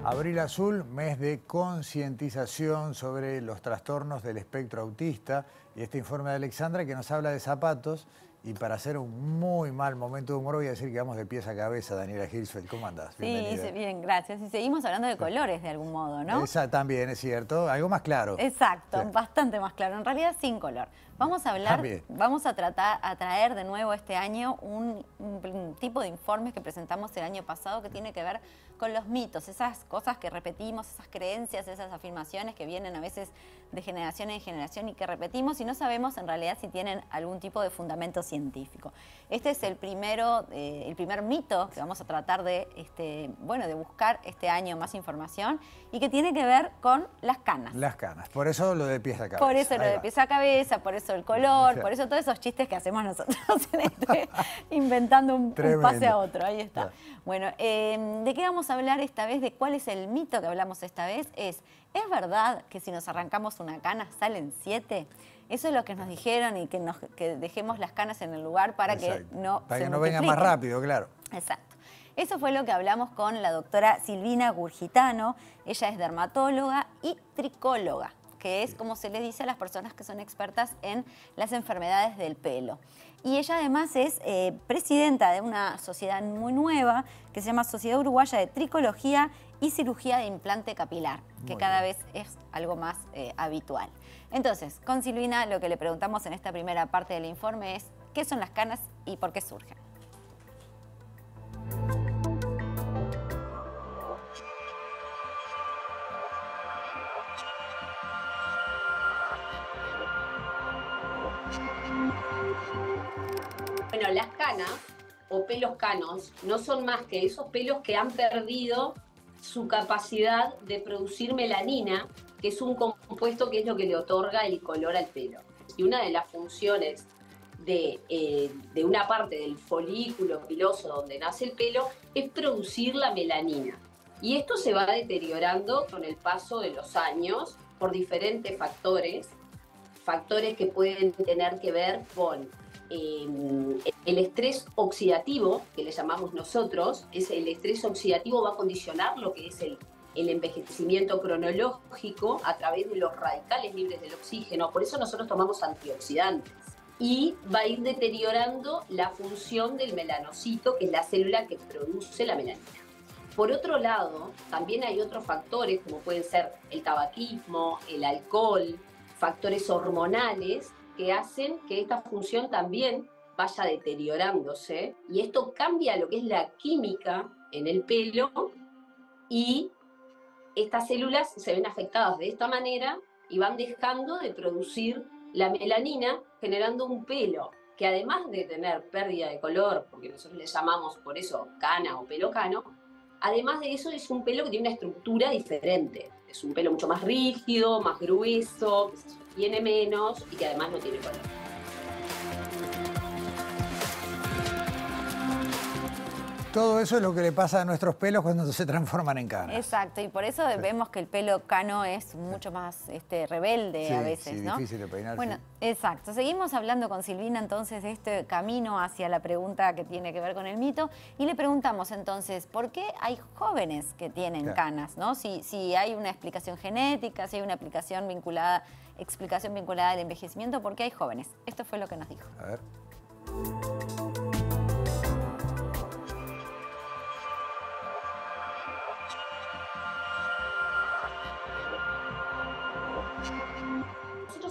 Abril Azul, mes de concientización sobre los trastornos del espectro autista, y este informe de Alexandra que nos habla de zapatos. Y para hacer un muy mal momento de humor voy a decir que vamos de pies a cabeza. Daniela Hirschfeld, ¿cómo andás? Sí, bien, gracias. Y seguimos hablando de colores de algún modo, ¿no? Esa también es cierto, algo más claro. Exacto, Sí. bastante más claro. En realidad sin color. Vamos a hablar, vamos a traer de nuevo este año un tipo de informes que presentamos el año pasado que tiene que ver con los mitos, esas cosas que repetimos, esas creencias, esas afirmaciones que vienen a veces de generación en generación y que repetimos y no sabemos en realidad si tienen algún tipo de fundamento científico. Este es el primer mito que vamos a tratar de, de buscar este año más información y que tiene que ver con las canas. Las canas, por eso lo de pies a cabeza. Por eso lo de pies a cabeza, por eso el color, por eso todos esos chistes que hacemos nosotros inventando un pase a otro. Ahí está. Bueno, ¿de qué vamos a hablar esta vez? ¿De cuál es el mito que hablamos esta vez? ¿Es verdad que si nos arrancamos una cana salen 7? Eso es lo que nos dijeron y que dejemos las canas en el lugar para que no vengan más rápido, claro. Exacto. Eso fue lo que hablamos con la doctora Silvina Gurgitano. Ella es dermatóloga y tricóloga, que es como se le dice a las personas que son expertas en las enfermedades del pelo. Y ella además es presidenta de una sociedad muy nueva que se llama Sociedad Uruguaya de Tricología y Cirugía de Implante Capilar, que cada vez es algo más habitual. Entonces, con Silvina lo que le preguntamos en esta primera parte del informe es ¿qué son las canas y por qué surgen? Bueno, las canas o pelos canos no son más que esos pelos que han perdido su capacidad de producir melanina, que es un compuesto que es lo que le otorga el color al pelo. Y una de las funciones de una parte del folículo piloso donde nace el pelo es producir la melanina. Y esto se va deteriorando con el paso de los años por diferentes factores que pueden tener que ver con el estrés oxidativo, que le llamamos nosotros. El estrés oxidativo va a condicionar lo que es el envejecimiento cronológico a través de los radicales libres del oxígeno. Por eso nosotros tomamos antioxidantes. Y va a ir deteriorando la función del melanocito, que es la célula que produce la melanina. Por otro lado, también hay otros factores, como pueden ser el tabaquismo, el alcohol, factores hormonales, que hacen que esta función también vaya deteriorándose. Y esto cambia lo que es la química en el pelo y estas células se ven afectadas de esta manera y van dejando de producir la melanina, generando un pelo que, además de tener pérdida de color, porque nosotros le llamamos por eso cana o pelo cano, además de eso es un pelo que tiene una estructura diferente. Es un pelo mucho más rígido, más grueso, que se sostiene menos y que además no tiene color. Todo eso es lo que le pasa a nuestros pelos cuando se transforman en canas. Exacto, y por eso vemos que el pelo cano es mucho más rebelde a veces, ¿no? Difícil de peinar. Bueno, exacto. Seguimos hablando con Silvina entonces de este camino hacia la pregunta que tiene que ver con el mito y le preguntamos entonces, ¿por qué hay jóvenes que tienen canas, ¿no? Si hay una explicación genética, si hay una explicación vinculada al envejecimiento, ¿por qué hay jóvenes? Esto fue lo que nos dijo. A ver.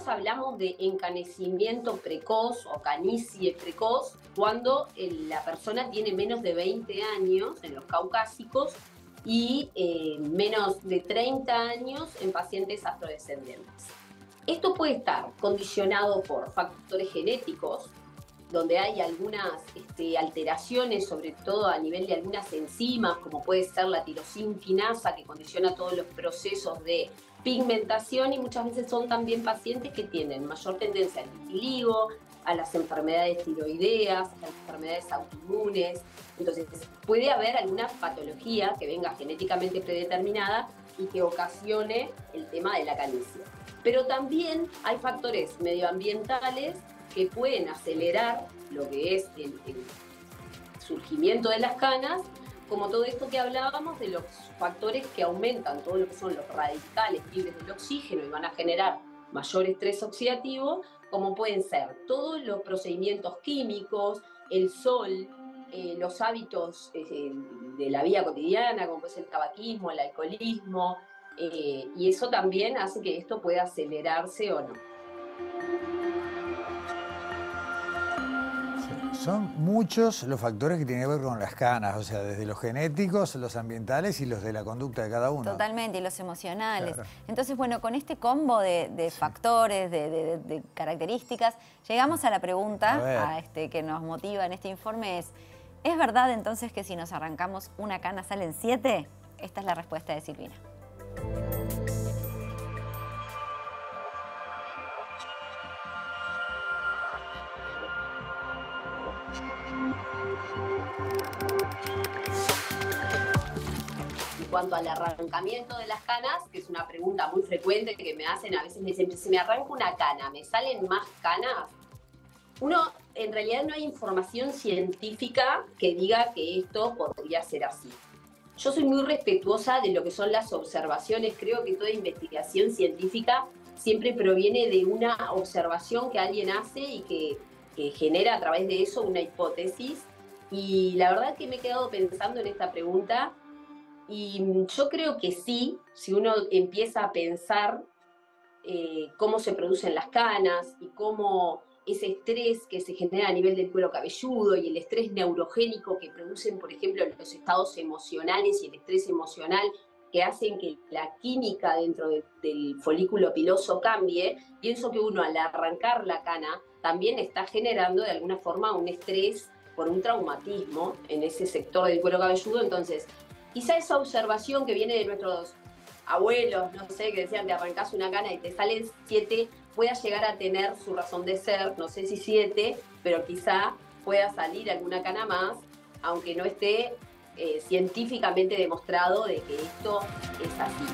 Hablamos de encanecimiento precoz o canicie precoz cuando la persona tiene menos de 20 años en los caucásicos y menos de 30 años en pacientes afrodescendientes. Esto puede estar condicionado por factores genéticos, donde hay algunas alteraciones, sobre todo a nivel de algunas enzimas, como puede ser la tirosinquinasa, que condiciona todos los procesos de pigmentación, y muchas veces son también pacientes que tienen mayor tendencia al vitiligo, a las enfermedades tiroideas, a las enfermedades autoinmunes. Entonces puede haber alguna patología que venga genéticamente predeterminada y que ocasione el tema de la canicie. Pero también hay factores medioambientales que pueden acelerar lo que es el surgimiento de las canas, como todo esto que hablábamos de los factores que aumentan todo lo que son los radicales libres del oxígeno y van a generar mayor estrés oxidativo, como pueden ser todos los procedimientos químicos, el sol, los hábitos de la vida cotidiana, como puede ser el tabaquismo, el alcoholismo, y eso también hace que esto pueda acelerarse o no. Son muchos los factores que tienen que ver con las canas, o sea, desde los genéticos, los ambientales y los de la conducta de cada uno. Totalmente, y los emocionales. Claro. Entonces, bueno, con este combo de factores, de características, llegamos a la pregunta que nos motiva en este informe ¿es verdad entonces que si nos arrancamos una cana salen 7? Esta es la respuesta de Silvina. En cuanto al arrancamiento de las canas, que es una pregunta muy frecuente que me hacen, a veces me dicen, si me arranco una cana, ¿me salen más canas? En realidad no hay información científica que diga que esto podría ser así. Yo soy muy respetuosa de lo que son las observaciones, creo que toda investigación científica siempre proviene de una observación que alguien hace y que genera a través de eso una hipótesis. Y la verdad es que me he quedado pensando en esta pregunta y yo creo que sí, si uno empieza a pensar cómo se producen las canas y cómo ese estrés que se genera a nivel del cuero cabelludo y el estrés neurogénico que producen, por ejemplo, los estados emocionales y el estrés emocional que hacen que la química dentro del folículo piloso cambie, pienso que uno al arrancar la cana también está generando de alguna forma un estrés por un traumatismo en ese sector del cuero cabelludo. Entonces, quizá esa observación que viene de nuestros abuelos, no sé, que decían te arrancás una cana y te salen 7, pueda llegar a tener su razón de ser, no sé si 7, pero quizá pueda salir alguna cana más, aunque no esté científicamente demostrado de que esto es así.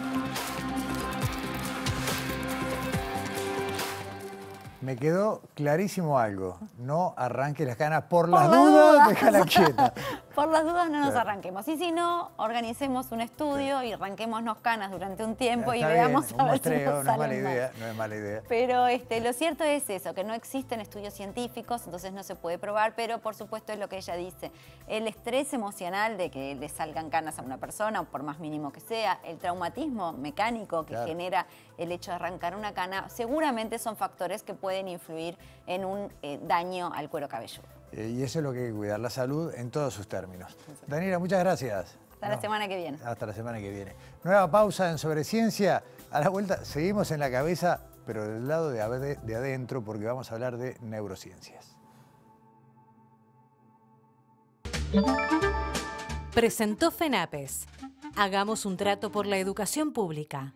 Me quedó clarísimo algo. No arranque las canas por las dudas, déjala quieta. Por las dudas no nos Claro. arranquemos. Y si no, organicemos un estudio y arranquémonos canas durante un tiempo y Está veamos bien, a un ver si muestreo, nos no es mala salen mal. idea, no es mala idea. Pero lo cierto es eso, que no existen estudios científicos, entonces no se puede probar, pero por supuesto es lo que ella dice. El estrés emocional de que le salgan canas a una persona, por más mínimo que sea, el traumatismo mecánico que Claro. genera el hecho de arrancar una cana, seguramente son factores que pueden influir en un daño al cuero cabelludo. Y eso es lo que hay que cuidar, la salud en todos sus términos. Daniela, muchas gracias. Hasta la semana que viene. Hasta la semana que viene. Nueva pausa en Sobre Ciencia. A la vuelta seguimos en la cabeza, pero del lado de adentro, porque vamos a hablar de neurociencias. Presentó FENAPES. Hagamos un trato por la educación pública.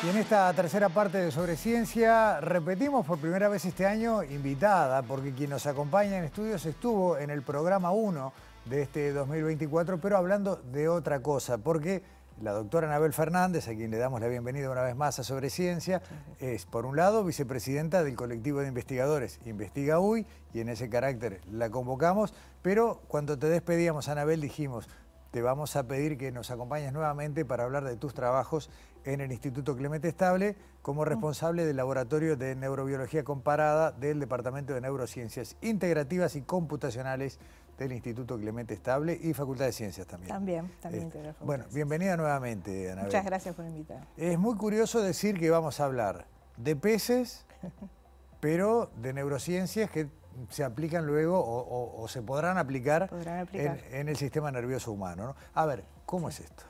Y en esta tercera parte de Sobre Ciencia repetimos por primera vez este año invitada, porque quien nos acompaña en estudios estuvo en el programa 1 de este 2024, pero hablando de otra cosa, porque la doctora Anabel Fernández, a quien le damos la bienvenida una vez más a Sobre Ciencia, es por un lado vicepresidenta del colectivo de investigadores Investiga Uy, y en ese carácter la convocamos, pero cuando te despedíamos, Anabel, dijimos: te vamos a pedir que nos acompañes nuevamente para hablar de tus trabajos en el Instituto Clemente Estable como responsable del Laboratorio de Neurobiología Comparada del Departamento de Neurociencias Integrativas y Computacionales del Instituto Clemente Estable y Facultad de Ciencias también. También integra Facultad Bueno, de Ciencias. bienvenida nuevamente, Anabel. Muchas gracias por invitar. Es muy curioso decir que vamos a hablar de peces, pero de neurociencias que se aplican luego o se podrán aplicar, en el sistema nervioso humano, ¿no? A ver, ¿cómo es esto?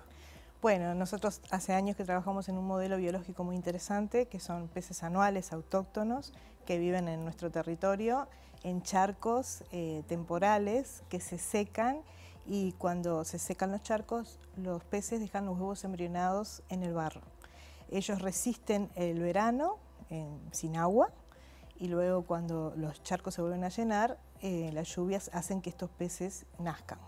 Bueno, nosotros hace años que trabajamos en un modelo biológico muy interesante, que son peces anuales autóctonos que viven en nuestro territorio, en charcos temporales que se secan, y cuando se secan los charcos, los peces dejan los huevos embrionados en el barro. Ellos resisten el verano sin agua, y luego cuando los charcos se vuelven a llenar, las lluvias hacen que estos peces nazcan.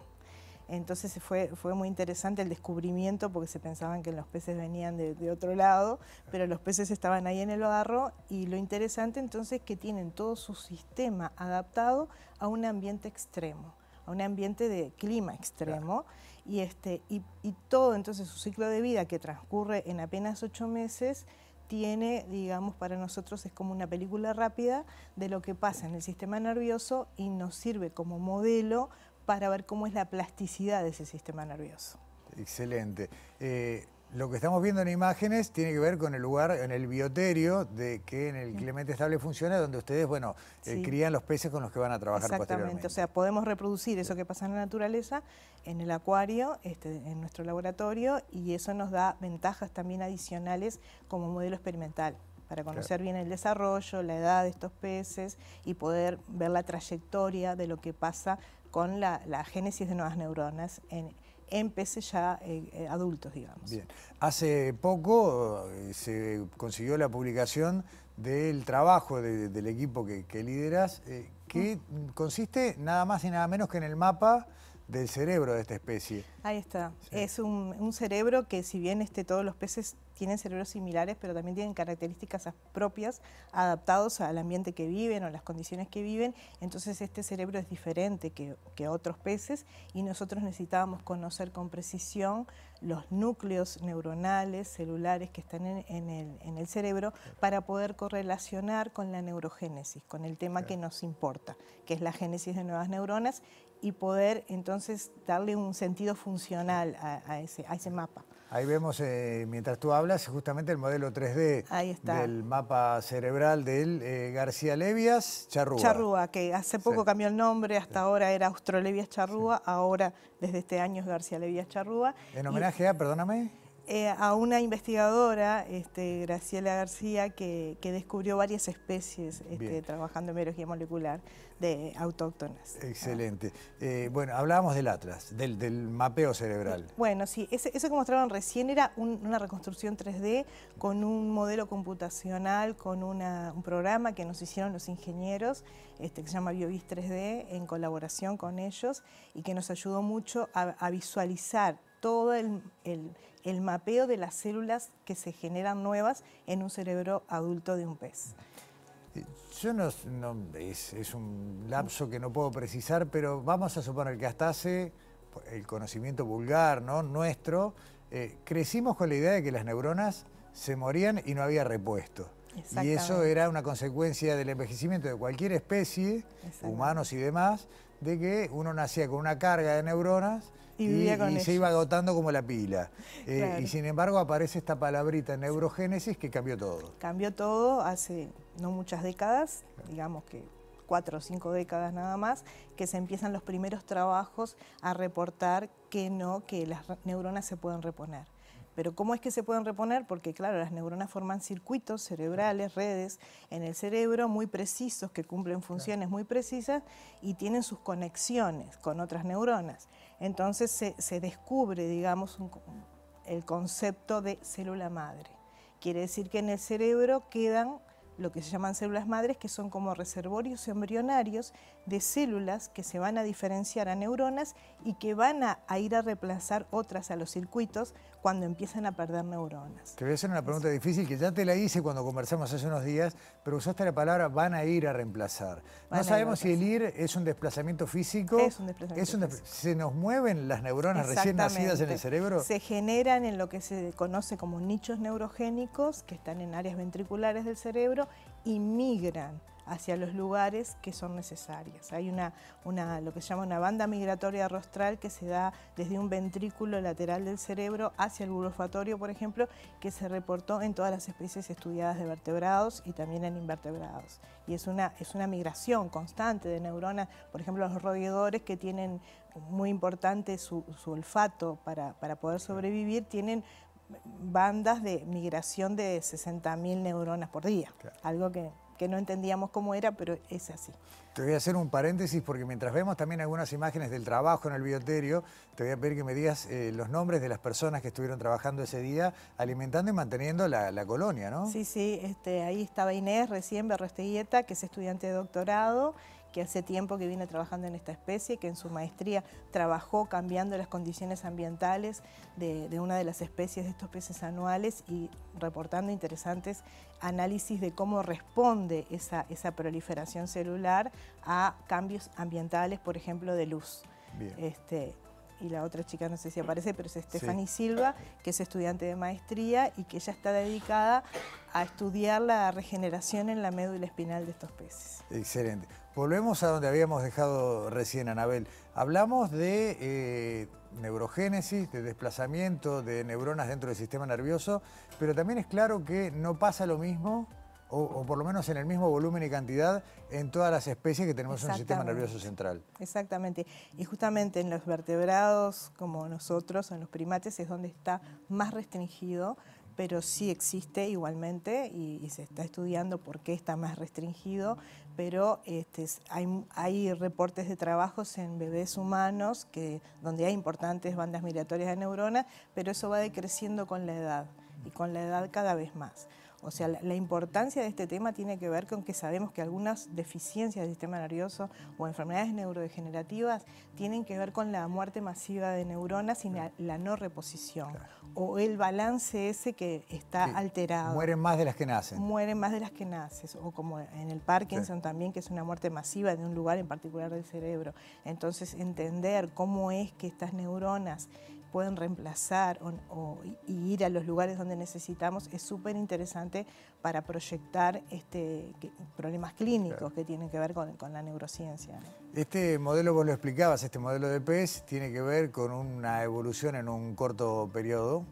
Entonces fue muy interesante el descubrimiento, porque se pensaban que los peces venían de otro lado, pero los peces estaban ahí en el barro, y lo interesante entonces es que tienen todo su sistema adaptado a un ambiente extremo, a un ambiente de clima extremo, y todo entonces su ciclo de vida, que transcurre en apenas 8 meses, tiene, digamos, para nosotros es como una película rápida de lo que pasa en el sistema nervioso, y nos sirve como modelo para ver cómo es la plasticidad de ese sistema nervioso. Excelente. Lo que estamos viendo en imágenes tiene que ver con el lugar, en el bioterio, de que en el Clemente Estable funciona, donde ustedes, bueno, crían los peces con los que van a trabajar posteriormente. O sea, podemos reproducir eso que pasa en la naturaleza, en el acuario, en nuestro laboratorio, y eso nos da ventajas también adicionales como modelo experimental, para conocer bien el desarrollo, la edad de estos peces y poder ver la trayectoria de lo que pasa con la génesis de nuevas neuronas en peces ya adultos, digamos. Bien. Hace poco se consiguió la publicación del trabajo del equipo que lideras, que consiste nada más y nada menos que en el mapa del cerebro de esta especie. Ahí está. Sí. Es un cerebro que, si bien todos los peces tienen cerebros similares, pero también tienen características propias, adaptados al ambiente que viven o las condiciones que viven. Entonces este cerebro es diferente que otros peces, y nosotros necesitábamos conocer con precisión los núcleos neuronales, celulares que están en el cerebro, para poder correlacionar con la neurogénesis, con el tema que nos importa, que es la génesis de nuevas neuronas, y poder entonces darle un sentido funcional a ese mapa. Ahí vemos, mientras tú hablas, justamente el modelo 3D del mapa cerebral del García Levias Charrúa. Charrúa, que hace poco cambió el nombre, hasta ahora era Australevias Charrúa, ahora desde este año es García Levias Charrúa. ¿En homenaje a, perdóname? A una investigadora, Graciela García, que descubrió varias especies trabajando en biología molecular de autóctonas. Excelente. Bueno, hablábamos del atlas, del mapeo cerebral. Bueno, sí, eso que mostraron recién era una reconstrucción 3D con un modelo computacional, con un programa que nos hicieron los ingenieros, que se llama BioVis 3D, en colaboración con ellos, y que nos ayudó mucho a visualizar todo el mapeo de las células que se generan nuevas en un cerebro adulto de un pez. Yo es un lapso que no puedo precisar, pero vamos a suponer que hasta hace el conocimiento vulgar, ¿no? Nuestro, crecimos con la idea de que las neuronas se morían y no había repuesto. Y eso era una consecuencia del envejecimiento de cualquier especie, humanos y demás, de que uno nacía con una carga de neuronas y se iba agotando como la pila. Claro. Y sin embargo aparece esta palabrita neurogénesis que cambió todo. Cambió todo hace no muchas décadas, digamos que 4 o 5 décadas nada más, que se empiezan los primeros trabajos a reportar que las neuronas se pueden reponer. Pero ¿cómo es que se pueden reponer? Porque claro, las neuronas forman circuitos cerebrales, redes en el cerebro muy precisos, que cumplen funciones muy precisas y tienen sus conexiones con otras neuronas. Entonces se descubre, digamos, el concepto de célula madre. Quiere decir que en el cerebro quedan lo que se llaman células madres, que son como reservorios embrionarios de células que se van a diferenciar a neuronas y que van a ir a reemplazar otras a los circuitos cuando empiezan a perder neuronas. Te voy a hacer una pregunta difícil que ya te la hice cuando conversamos hace unos días, pero usaste la palabra van a ir a reemplazar. No sabemos si el ir es un desplazamiento físico. Es un desplazamiento físico. ¿Se nos mueven las neuronas recién nacidas en el cerebro? Se generan en lo que se conoce como nichos neurogénicos, que están en áreas ventriculares del cerebro, y migran hacia los lugares que son necesarias. Hay lo que se llama una banda migratoria rostral que se da desde un ventrículo lateral del cerebro hacia el bulbo olfatorio, por ejemplo, que se reportó en todas las especies estudiadas de vertebrados y también en invertebrados. Y es una migración constante de neuronas, por ejemplo, los roedores, que tienen muy importante su olfato para poder sobrevivir, tienen bandas de migración de 60.000 neuronas por día, algo que no entendíamos cómo era, pero es así. Te voy a hacer un paréntesis porque mientras vemos también algunas imágenes del trabajo en el bioterio, te voy a pedir que me digas los nombres de las personas que estuvieron trabajando ese día, alimentando y manteniendo la colonia, ¿no? Sí, ahí estaba Inés recién Berrosteguieta, que es estudiante de doctorado, que hace tiempo que viene trabajando en esta especie, que en su maestría trabajó cambiando las condiciones ambientales de una de las especies de estos peces anuales y reportando interesantes análisis de cómo responde esa proliferación celular a cambios ambientales, por ejemplo, de luz. Bien. Y la otra chica, no sé si aparece, pero es Stephanie Silva, que es estudiante de maestría y que ella está dedicada a estudiar la regeneración en la médula espinal de estos peces. Excelente. Volvemos a donde habíamos dejado recién, Anabel. Hablamos de neurogénesis, de desplazamiento de neuronas dentro del sistema nervioso, pero también es claro que no pasa lo mismo, o por lo menos en el mismo volumen y cantidad, en todas las especies que tenemos en un sistema nervioso central. Exactamente. Y justamente en los vertebrados, como nosotros, en los primates, es donde está más restringido, pero sí existe igualmente y se está estudiando por qué está más restringido, pero hay reportes de trabajos en bebés humanos donde hay importantes bandas migratorias de neuronas, pero eso va decreciendo con la edad y con la edad cada vez más. O sea, la importancia de este tema tiene que ver con que sabemos que algunas deficiencias del sistema nervioso o enfermedades neurodegenerativas tienen que ver con la muerte masiva de neuronas y la no reposición, o el balance ese que está alterado. Mueren más de las que nacen. Mueren más de las que nacen, o como en el Parkinson también, que es una muerte masiva de un lugar en particular del cerebro. Entonces, entender cómo es que estas neuronas pueden reemplazar y ir a los lugares donde necesitamos es súper interesante para proyectar problemas clínicos que tienen que ver con la neurociencia, ¿no? Este modelo, vos lo explicabas, este modelo de pez tiene que ver con una evolución en un corto periodo,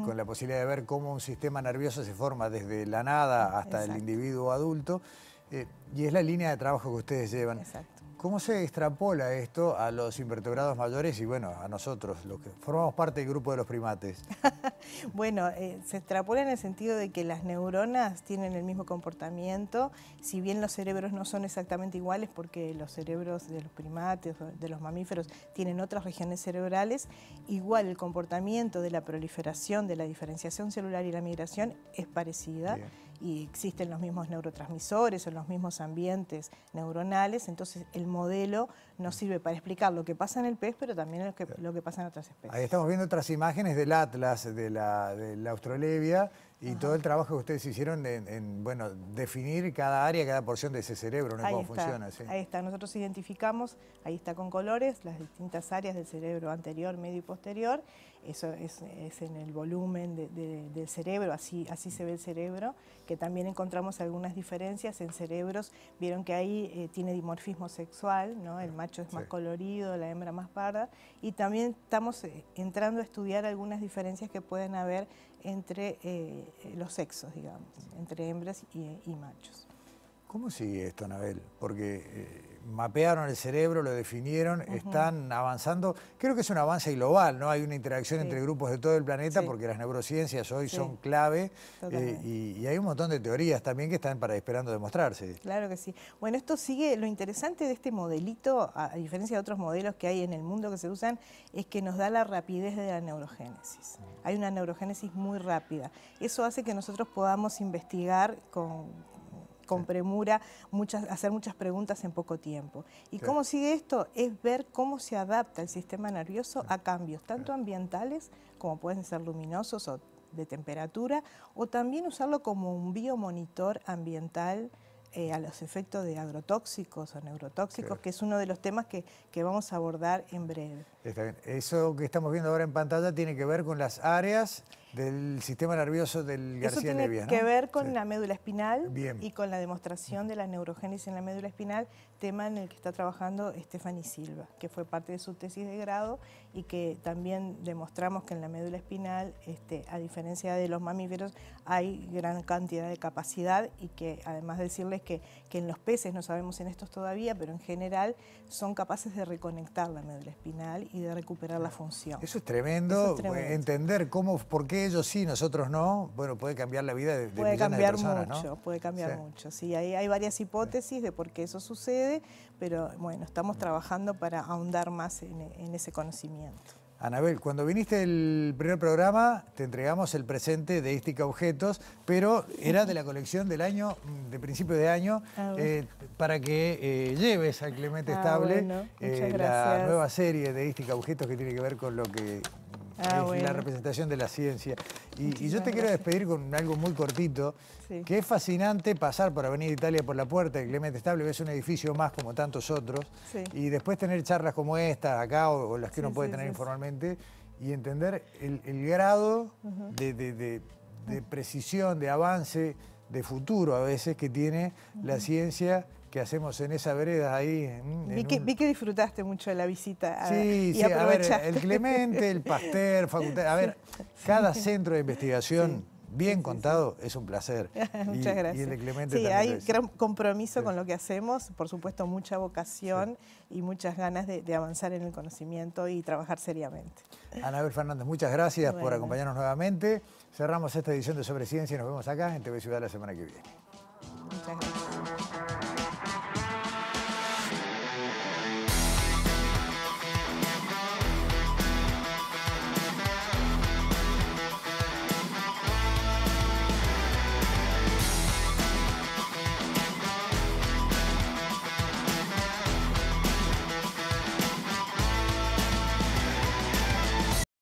con la posibilidad de ver cómo un sistema nervioso se forma desde la nada hasta el individuo adulto, y es la línea de trabajo que ustedes llevan. Exacto. ¿Cómo se extrapola esto a los invertebrados mayores y, bueno, a nosotros, los que formamos parte del grupo de los primates? Bueno, se extrapola en el sentido de que las neuronas tienen el mismo comportamiento, si bien los cerebros no son exactamente iguales porque los cerebros de los primates o de los mamíferos tienen otras regiones cerebrales, igual el comportamiento de la proliferación, de la diferenciación celular y la migración es parecida. Bien. Y existen los mismos neurotransmisores o los mismos ambientes neuronales, entonces el modelo nos sirve para explicar lo que pasa en el pez, pero también lo que pasa en otras especies. Ahí estamos viendo otras imágenes del atlas de la Australebia y todo el trabajo que ustedes hicieron en bueno, definir cada área, cada porción de ese cerebro, ¿no? Cómo funciona. Sí. Ahí está, nosotros identificamos, ahí está con colores, las distintas áreas del cerebro anterior, medio y posterior. Eso es en el volumen del cerebro, así se ve el cerebro, que también encontramos algunas diferencias en cerebros. Vieron que ahí tiene dimorfismo sexual, ¿no? El macho es más colorido, la hembra más parda, y también estamos entrando a estudiar algunas diferencias que pueden haber entre los sexos, digamos, entre hembras y machos. ¿Cómo sigue esto, Anabel? Porque mapearon el cerebro, lo definieron, están avanzando. Creo que es un avance global, ¿no? Hay una interacción entre grupos de todo el planeta porque las neurociencias hoy son clave y hay un montón de teorías también que están esperando demostrarse. Claro que sí. Bueno, esto sigue, lo interesante de este modelito, a diferencia de otros modelos que hay en el mundo que se usan, es que nos da la rapidez de la neurogénesis. Hay una neurogénesis muy rápida. Eso hace que nosotros podamos investigar con premura, hacer muchas preguntas en poco tiempo. ¿Y cómo sigue esto? Es ver cómo se adapta el sistema nervioso a cambios, tanto ambientales, como pueden ser luminosos o de temperatura, o también usarlo como un biomonitor ambiental a los efectos de agrotóxicos o neurotóxicos, que es uno de los temas que vamos a abordar en breve. Está bien. Eso que estamos viendo ahora en pantalla tiene que ver con las áreas del sistema nervioso del García Nevias, ¿no? Eso tiene que ver con la médula espinal y con la demostración de la neurogénesis en la médula espinal, tema en el que está trabajando Stephanie Silva, que fue parte de su tesis de grado y que también demostramos que en la médula espinal, a diferencia de los mamíferos, hay gran cantidad de capacidad y que además de decirles que en los peces, no sabemos en estos todavía, pero en general son capaces de reconectar la médula espinal y de recuperar la función. Eso es tremendo, entender por qué ellos sí, nosotros no, bueno, puede cambiar la vida de millones de personas, ¿no? Puede cambiar mucho, sí, hay varias hipótesis de por qué eso sucede, pero bueno, estamos trabajando para ahondar más en ese conocimiento. Anabel, cuando viniste el primer programa, te entregamos el presente de Ística Objetos, pero era de la colección del año, de principio de año, para que lleves al Clemente Estable la nueva serie de Ística Objetos que tiene que ver con lo que es la representación de la ciencia. Y yo te quiero despedir con algo muy cortito, que es fascinante pasar por Avenida Italia por la puerta de Clemente Estable, ves un edificio más como tantos otros, y después tener charlas como esta acá o las que uno puede tener informalmente y entender el grado de precisión, de avance, de futuro a veces que tiene la ciencia que hacemos en esa vereda ahí. Vi que disfrutaste mucho de la visita. Sí, a ver, el Clemente, el Pasteur, Facultad, a ver, cada centro de investigación bien contado es un placer. Muchas gracias. Y el de Clemente también. Hay gran compromiso con lo que hacemos, por supuesto mucha vocación y muchas ganas de avanzar en el conocimiento y trabajar seriamente. Anabel Fernández, muchas gracias por acompañarnos nuevamente. Cerramos esta edición de Sobre Ciencia y nos vemos acá en TV Ciudad la semana que viene. Muchas gracias.